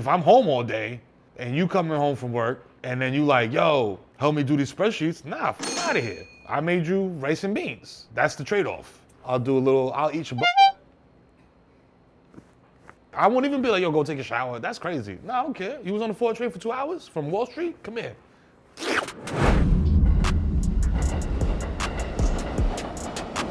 I'm home all day and you coming home from work and then you like, yo, help me do these spreadsheets. Nah, fuck out of here. I made you rice and beans. That's the trade-off. I'll eat your butt. I won't even be like, yo, go take a shower. That's crazy. No, I don't care. You was on the 4 train for 2 hours from Wall Street? Come here.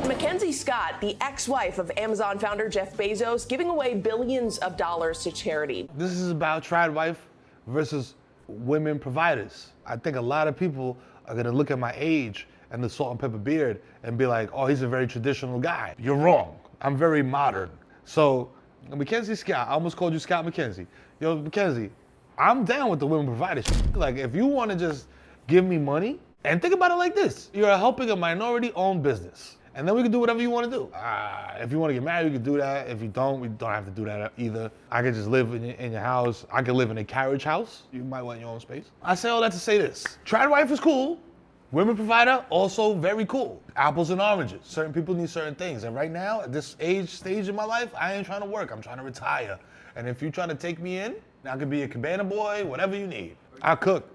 Mackenzie Scott, the ex-wife of Amazon founder Jeff Bezos, giving away billions of dollars to charity. This is about trad wife versus women providers. I think a lot of people are gonna look at my age and the salt and pepper beard and be like, oh, he's a very traditional guy. You're wrong. I'm very modern. So, Mackenzie Scott, I almost called you Scott McKenzie. Yo, Mackenzie, I'm down with the women provider shit. Like, if you wanna just give me money, and think about it like this, you're helping a minority-owned business. And then we can do whatever you want to do. If you want to get married, we can do that. If you don't, we don't have to do that either. I could just live in your house. I could live in a carriage house. You might want your own space. I say all that to say this. Trad wife is cool. Women provider, also very cool. Apples and oranges. Certain people need certain things. And right now, at this stage in my life, I ain't trying to work. I'm trying to retire. And if you're trying to take me in, I could be a cabana boy, whatever you need. I cook.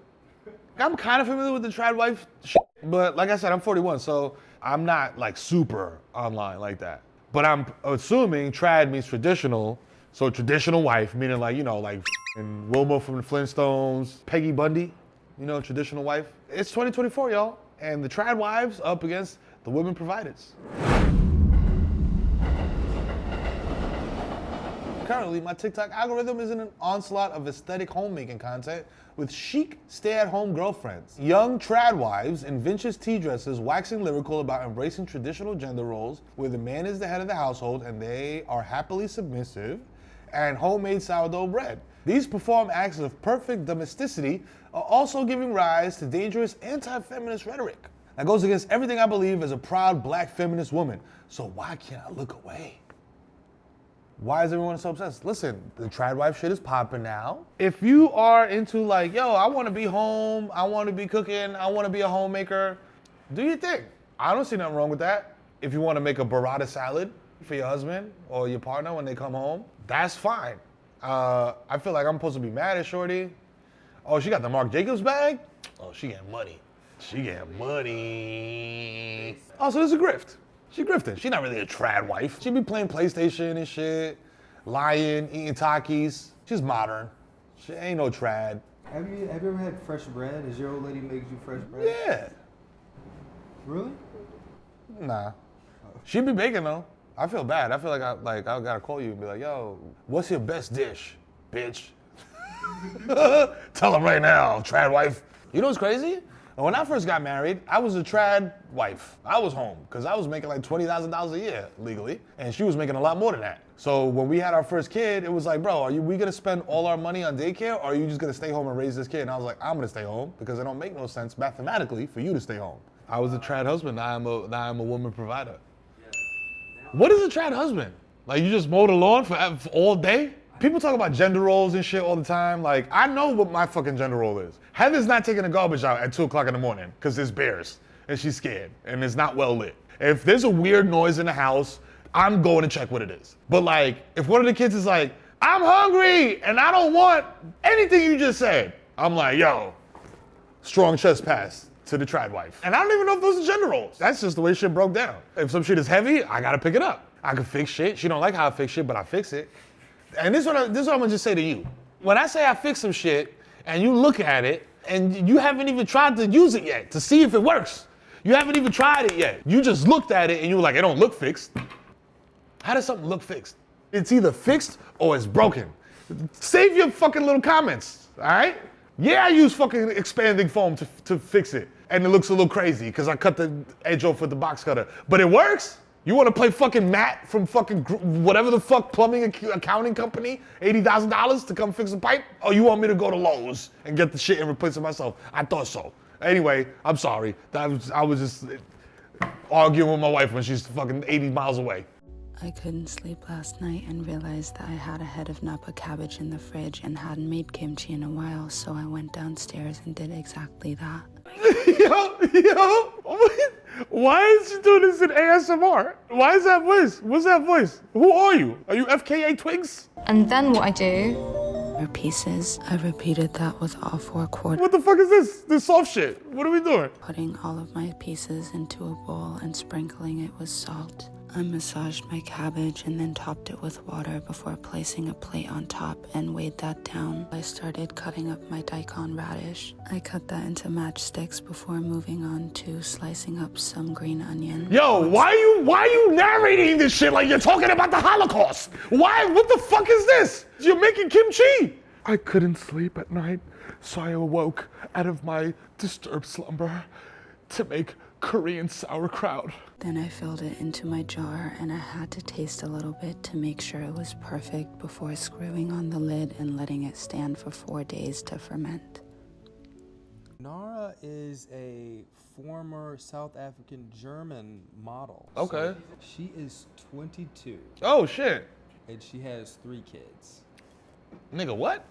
I'm kind of familiar with the trad wife shit, but like I said, I'm 41, so I'm not like super online like that. But I'm assuming trad means traditional, so traditional wife, meaning like, you know, like Wilma from the Flintstones, Peggy Bundy, you know, traditional wife. It's 2024, y'all, and the trad wives up against the women providers. Currently, my TikTok algorithm is in an onslaught of aesthetic homemaking content with chic stay-at-home girlfriends, young trad wives in vintage tea dresses waxing lyrical about embracing traditional gender roles where the man is the head of the household and they are happily submissive, and homemade sourdough bread. These performed acts of perfect domesticity are also giving rise to dangerous anti-feminist rhetoric that goes against everything I believe as a proud black feminist woman. So why can't I look away? Why is everyone so obsessed? Listen, the trad wife shit is popping now. If you are into like, yo, I want to be home, I want to be cooking, I want to be a homemaker, do your thing. I don't see nothing wrong with that. If you want to make a burrata salad for your husband or your partner when they come home, that's fine. I feel like I'm supposed to be mad at shorty. Oh, she got the Marc Jacobs bag? Oh, she getting money. She getting money. Oh, so this is a grift. She grifting. She not really a trad wife. She be playing PlayStation and shit, lying, eating Takis. She's modern. She ain't no trad. Have you ever had fresh bread? Has your old lady made you fresh bread? Yeah. Really? Nah. She be baking though. I feel bad. I feel like I gotta call you and be like, yo, what's your best dish, bitch? Tell him right now, trad wife. You know what's crazy? When I first got married, I was a trad wife. I was home, because I was making like $20,000 a year legally, and she was making a lot more than that. So when we had our first kid, it was like, bro, we gonna spend all our money on daycare, or are you just gonna stay home and raise this kid? And I was like, I'm gonna stay home, because it don't make no sense mathematically for you to stay home. I was a trad husband, now I'm a woman provider. What is a trad husband? Like you just mow the lawn for all day? People talk about gender roles and shit all the time. Like, I know what my fucking gender role is. Heather's not taking the garbage out at 2 o'clock in the morning because there's bears and she's scared and it's not well lit. If there's a weird noise in the house, I'm going to check what it is. But like, if one of the kids is like, I'm hungry and I don't want anything you just said, I'm like, yo, strong chest pass to the trad wife. And I don't even know if those are gender roles. That's just the way shit broke down. If some shit is heavy, I gotta pick it up. I can fix shit. She don't like how I fix shit, but I fix it. And this is what I'm gonna just say to you. When I say I fix some shit and you look at it and you haven't even tried to use it yet to see if it works. You haven't even tried it yet. You just looked at it and you were like, it don't look fixed. How does something look fixed? It's either fixed or it's broken. Save your fucking little comments, all right? Yeah, I use fucking expanding foam to fix it. And it looks a little crazy because I cut the edge off with the box cutter. But it works? You want to play fucking Matt from fucking whatever the fuck plumbing accounting company, $80,000 to come fix a pipe? Or you want me to go to Lowe's and get the shit and replace it myself? I thought so. Anyway, I'm sorry. I was just arguing with my wife when she's fucking 80 miles away. I couldn't sleep last night and realized that I had a head of Napa cabbage in the fridge and hadn't made kimchi in a while, so I went downstairs and did exactly that. Yo, why is she doing this in ASMR? Why is that voice? What's that voice? Who are you? Are you FKA Twigs? And then what I do, I quarter pieces. I repeated that with all 4 quarters. What the fuck is this? This soft shit. What are we doing? Putting all of my pieces into a bowl and sprinkling it with salt. I massaged my cabbage and then topped it with water before placing a plate on top and weighed that down. I started cutting up my daikon radish. I cut that into matchsticks before moving on to slicing up some green onion. Yo, why are you narrating this shit like you're talking about the Holocaust? Why? What the fuck is this? You're making kimchi. I couldn't sleep at night, so I awoke out of my disturbed slumber to make Korean sauerkraut. Then I filled it into my jar and I had to taste a little bit to make sure it was perfect before screwing on the lid and letting it stand for 4 days to ferment. Nara is a former South African German model. Okay. So she is 22 Oh shit. and she has 3 kids. Nigga, what?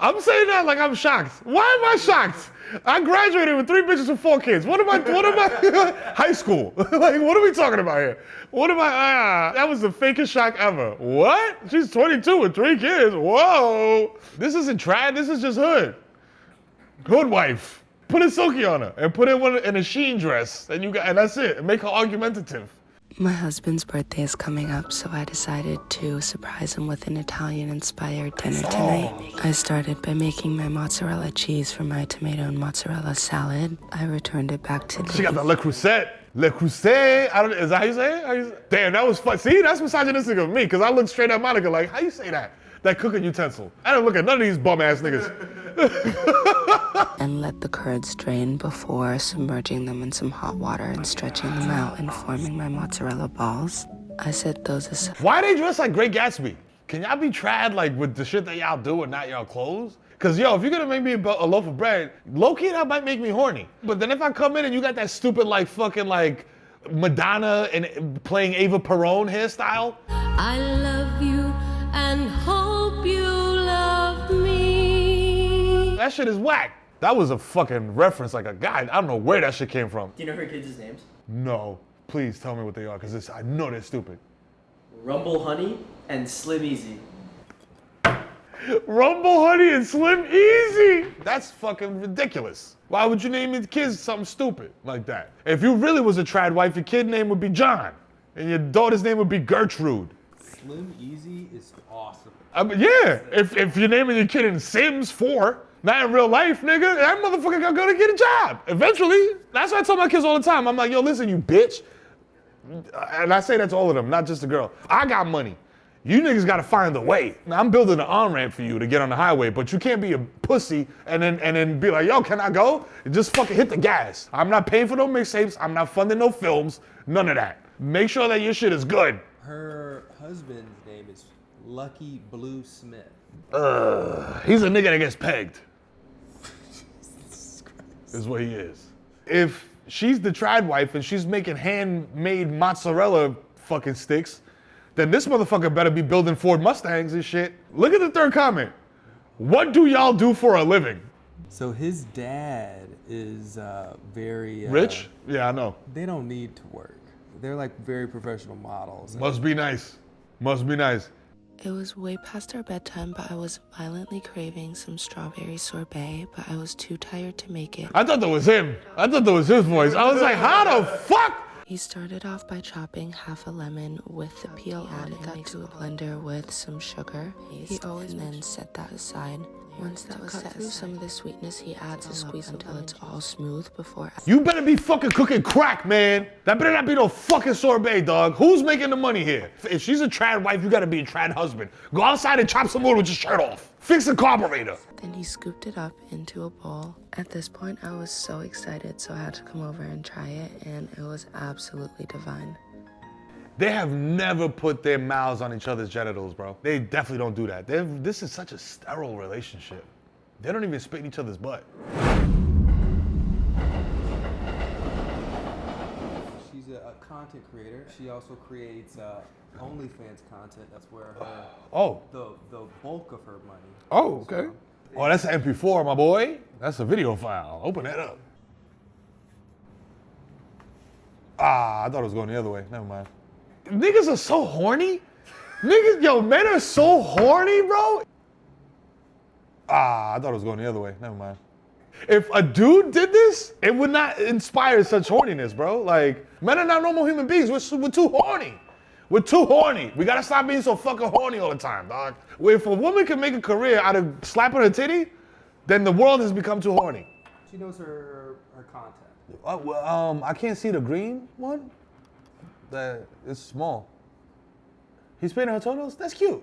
I'm saying that like I'm shocked. Why am I shocked? I graduated with 3 bitches and 4 kids. What am I, high school? Like, what are we talking about here? That was the fakest shock ever. What? She's 22 with 3 kids, whoa. This isn't trad, this is just hood. Hood wife. Put a silky on her and put in one in a sheen dress and that's it. And make her argumentative. My husband's birthday is coming up, so I decided to surprise him with an Italian-inspired dinner tonight. I started by making my mozzarella cheese for my tomato and mozzarella salad. I returned it back to She got the Le Creuset. Le Creuset. Is that how you say it? Damn, that was fun. See, that's misogynistic of me, because I looked straight at Monica like, how you say that? That cooking utensil. I didn't look at none of these bum-ass niggas. and let the curds drain before submerging them in some hot water and stretching them out and forming my mozzarella balls. I set those aside. Why they dress like Great Gatsby? Can y'all be trad like with the shit that y'all do and not y'all clothes? Cause yo, if you're gonna make me a loaf of bread, low-key that might make me horny. But then if I come in and you got that stupid like fucking like Madonna and playing Ava Perón hairstyle. I love you and hope you love me. That shit is whack. That was a fucking reference like a guy. I don't know where that shit came from. Do you know her kids' names? No, please tell me what they are, cause I know they're stupid. Rumble Honey and Slim Easy. Rumble Honey and Slim Easy. That's fucking ridiculous. Why would you name your kids something stupid like that? If you really was a trad wife, your kid name would be John, and your daughter's name would be Gertrude. Slim Easy is awesome. Yeah, if you're naming your kid in Sims 4, not in real life, nigga, that motherfucker gonna get a job eventually. That's what I tell my kids all the time. I'm like, yo, listen, you bitch. And I say that to all of them, not just the girl. I got money. You niggas gotta find a way. Now, I'm building an on-ramp for you to get on the highway, but you can't be a pussy and then be like, yo, can I go? Just fucking hit the gas. I'm not paying for no mixtapes. I'm not funding no films. None of that. Make sure that your shit is good. Her husband's name is Lucky Blue Smith. He's a nigga that gets pegged. Is what he is. If she's the trad wife and she's making handmade mozzarella fucking sticks, then this motherfucker better be building Ford Mustangs and shit. Look at the third comment. What do y'all do for a living? So his dad is very... Rich? Yeah, I know. They don't need to work. They're like very professional models. Must be nice. Must be nice. It was way past our bedtime, but I was violently craving some strawberry sorbet, but I was too tired to make it. I thought that was him. I thought that was his voice. I was like, how the fuck? He started off by chopping half a lemon with the peel. He added that to a blender with some sugar. He always then set that aside. Once that was cut through some of the sweetness, he adds a squeeze until it's all smooth before... You better be fucking cooking crack, man. That better not be no fucking sorbet, dog. Who's making the money here? If she's a trad wife, you gotta be a trad husband. Go outside and chop some wood with your shirt off. Fix the carburetor. Then he scooped it up into a bowl. At this point, I was so excited, so I had to come over and try it, and it was absolutely divine. They have never put their mouths on each other's genitals, bro. They definitely don't do that. This is such a sterile relationship. They don't even spit in each other's butt. She's a content creator. She also creates OnlyFans content. That's where her the bulk of her money. Oh, okay. Oh, that's an MP4, my boy. That's a video file. Open that up. I thought it was going the other way. Never mind. Niggas are so horny. Niggas, yo, men are so horny, bro. I thought it was going the other way. Never mind. If a dude did this, it would not inspire such horniness, bro. Like, men are not normal human beings. We're too horny. We're too horny. We gotta stop being so fucking horny all the time, dog. If a woman can make a career out of slapping her titty, then the world has become too horny. She knows her content. I can't see the green one. It's small. He's painting her toenails? That's cute.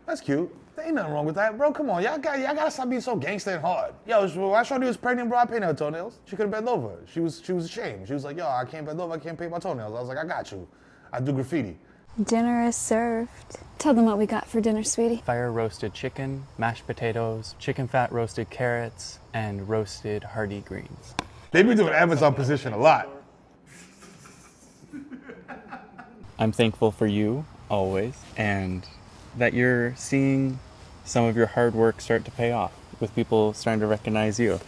That's cute. There ain't nothing wrong with that, bro. Come on, y'all gotta stop being so gangsta and hard. Yo, when I showed you was pregnant, bro, I painted her toenails. She couldn't bend over. She was ashamed. She was like, yo, I can't bend over, I can't paint my toenails. I was like, I got you. I do graffiti. Dinner is served. Tell them what we got for dinner, sweetie. Fire roasted chicken, mashed potatoes, chicken fat roasted carrots, and roasted hearty greens. They be doing Amazon position a lot. I'm thankful for you, always, and that you're seeing some of your hard work start to pay off, with people starting to recognize you.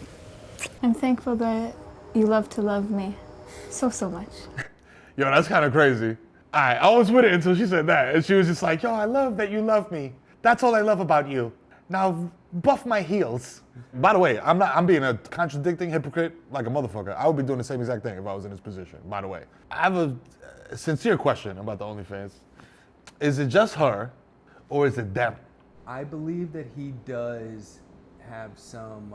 I'm thankful that you love to love me so much. Yo, that's kind of crazy. I was with it until she said that. And she was just like, yo, I love that you love me. That's all I love about you. Now, buff my heels. By the way, I'm being a contradicting hypocrite like a motherfucker. I would be doing the same exact thing if I was in this position, by the way. I have a sincere question about the OnlyFans. Is it just her, or is it them? I believe that he does have some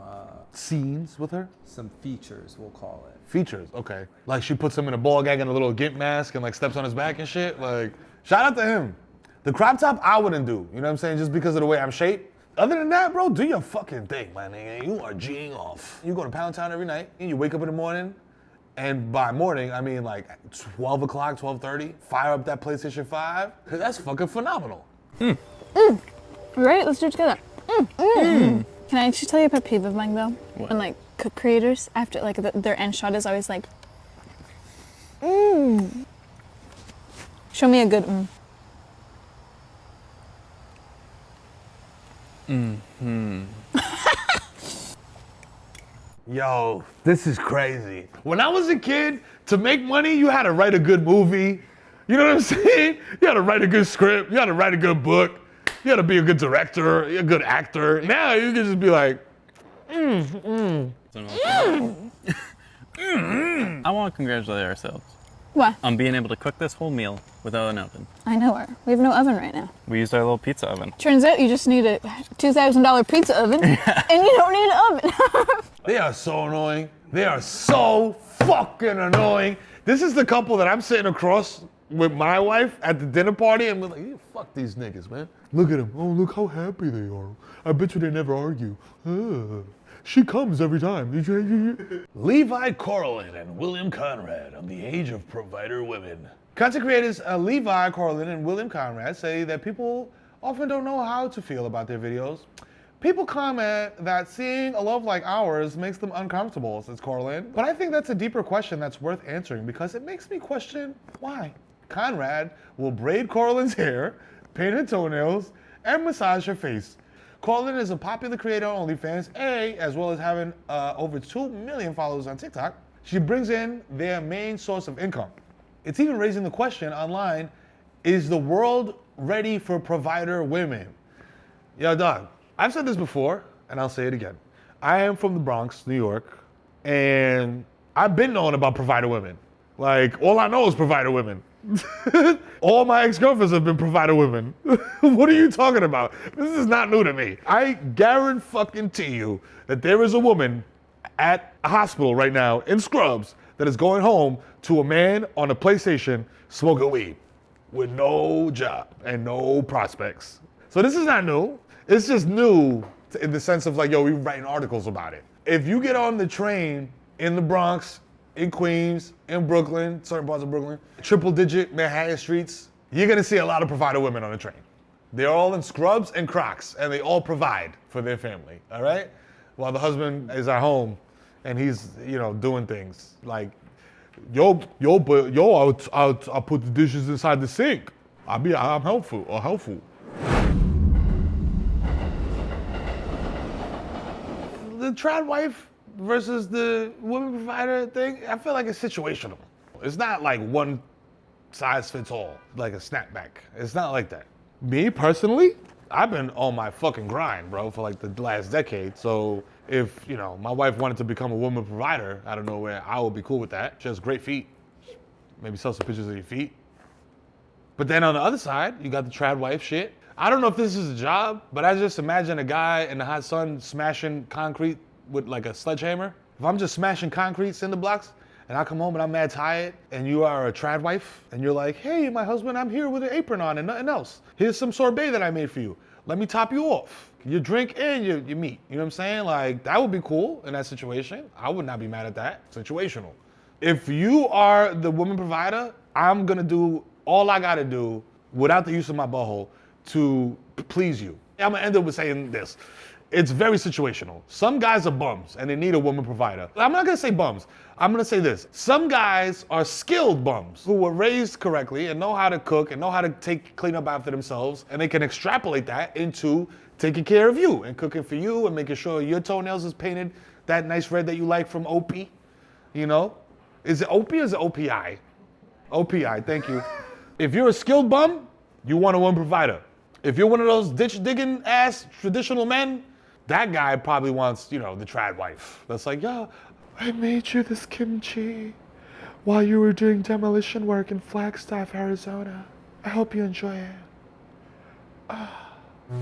scenes with her? Some features, we'll call it. Features, okay. Like she puts him in a ball gag and a little gimp mask and like steps on his back and shit. Like, shout out to him. The crop top I wouldn't do, you know what I'm saying? Just because of the way I'm shaped. Other than that, bro, do your fucking thing, my nigga. You are G'ing off. You go to Pound Town every night and you wake up in the morning, and by morning, I mean like 12 o'clock, 12:30, fire up that PlayStation 5. That's fucking phenomenal. Right, let's do it together. Can I actually tell you a pet peeve of mine though? What? And like cook creators, after like their end shot is always like, Show me a good Yo, this is crazy. When I was a kid, to make money, you had to write a good movie. You know what I'm saying? You had to write a good script. You had to write a good book. You had to be a good director, a good actor. Now you can just be like, I want to congratulate ourselves What? on being able to cook this whole meal without an oven. I know her. We have no oven right now. We used our little pizza oven. Turns out you just need a $2,000 pizza oven, and you don't need an oven. they are so annoying. They are so fucking annoying. This is the couple that I'm sitting across with my wife at the dinner party, and we're like, yeah, fuck these niggas, man. Look at them. Oh, look how happy they are. I bet you they never argue. She comes every time. Levi Corlin and William Conrad on the age of provider women. Content creators Levi Corlin and William Conrad say that people often don't know how to feel about their videos. People comment that seeing a love like ours makes them uncomfortable, says Corlin. But I think that's a deeper question that's worth answering because it makes me question why. Conrad will braid Corlin's hair, paint her toenails, and massage her face. Corlin is a popular creator on OnlyFans, as well as having over 2 million followers on TikTok. She brings in their main source of income. It's even raising the question online, is the world ready for provider women? Yo, dog, I've said this before, and I'll say it again. I am from the Bronx, New York, and I've been knowing about provider women. Like, all I know is provider women. All my ex-girlfriends have been provider women. What are you talking about? This is not new to me. I guarantee you that there is a woman at a hospital right now in scrubs that is going home to a man on a PlayStation smoking weed with no job and no prospects. So this is not new. It's just new in the sense of like, yo, we're writing articles about it. If you get on the train in the Bronx, in Queens, in Brooklyn, certain parts of Brooklyn, triple-digit Manhattan streets, you're gonna see a lot of provider women on the train. They're all in scrubs and Crocs, and they all provide for their family, all right? While the husband is at home, and he's, you know, doing things like, I'll put the dishes inside the sink. I'm helpful. The trad wife versus the woman provider thing, I feel like it's situational. It's not like one size fits all, like a snapback. It's not like that. Me personally, I've been on my fucking grind, bro, for like the last decade. So if, you know, my wife wanted to become a woman provider out of nowhere, I would be cool with that. She has great feet. Maybe sell some pictures of your feet. But then on the other side, you got the trad wife shit. I don't know if this is a job, but I just imagine a guy in the hot sun smashing concrete with like a sledgehammer. If I'm just smashing concrete, cinder blocks, and I come home and I'm mad tired, and you are a trad wife, and you're like, hey, my husband, I'm here with an apron on and nothing else. Here's some sorbet that I made for you. Let me top you off. You drink and you meet. You know what I'm saying? Like, that would be cool in that situation. I would not be mad at that. Situational. If you are the woman provider, I'm gonna do all I gotta do without the use of my butthole to please you. I'm gonna end up with saying this. It's very situational. Some guys are bums and they need a woman provider. I'm not gonna say bums. I'm gonna say this. Some guys are skilled bums who were raised correctly and know how to cook and know how to clean up after themselves, and they can extrapolate that into taking care of you and cooking for you and making sure your toenails is painted that nice red that you like from Opie. You know? Is it Opie or is it OPI? OPI, thank you. If you're a skilled bum, you want a woman provider. If you're one of those ditch digging ass traditional men, that guy probably wants, you know, the trad wife. That's like, yeah, I made you this kimchi while you were doing demolition work in Flagstaff, Arizona. I hope you enjoy it.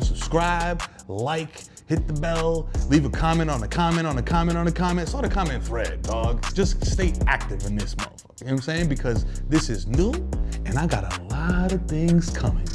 Subscribe, like, hit the bell, leave a comment on a comment on a comment on a comment. Start a comment thread, dog. Just stay active in this motherfucker. You know what I'm saying? Because this is new and I got a lot of things coming.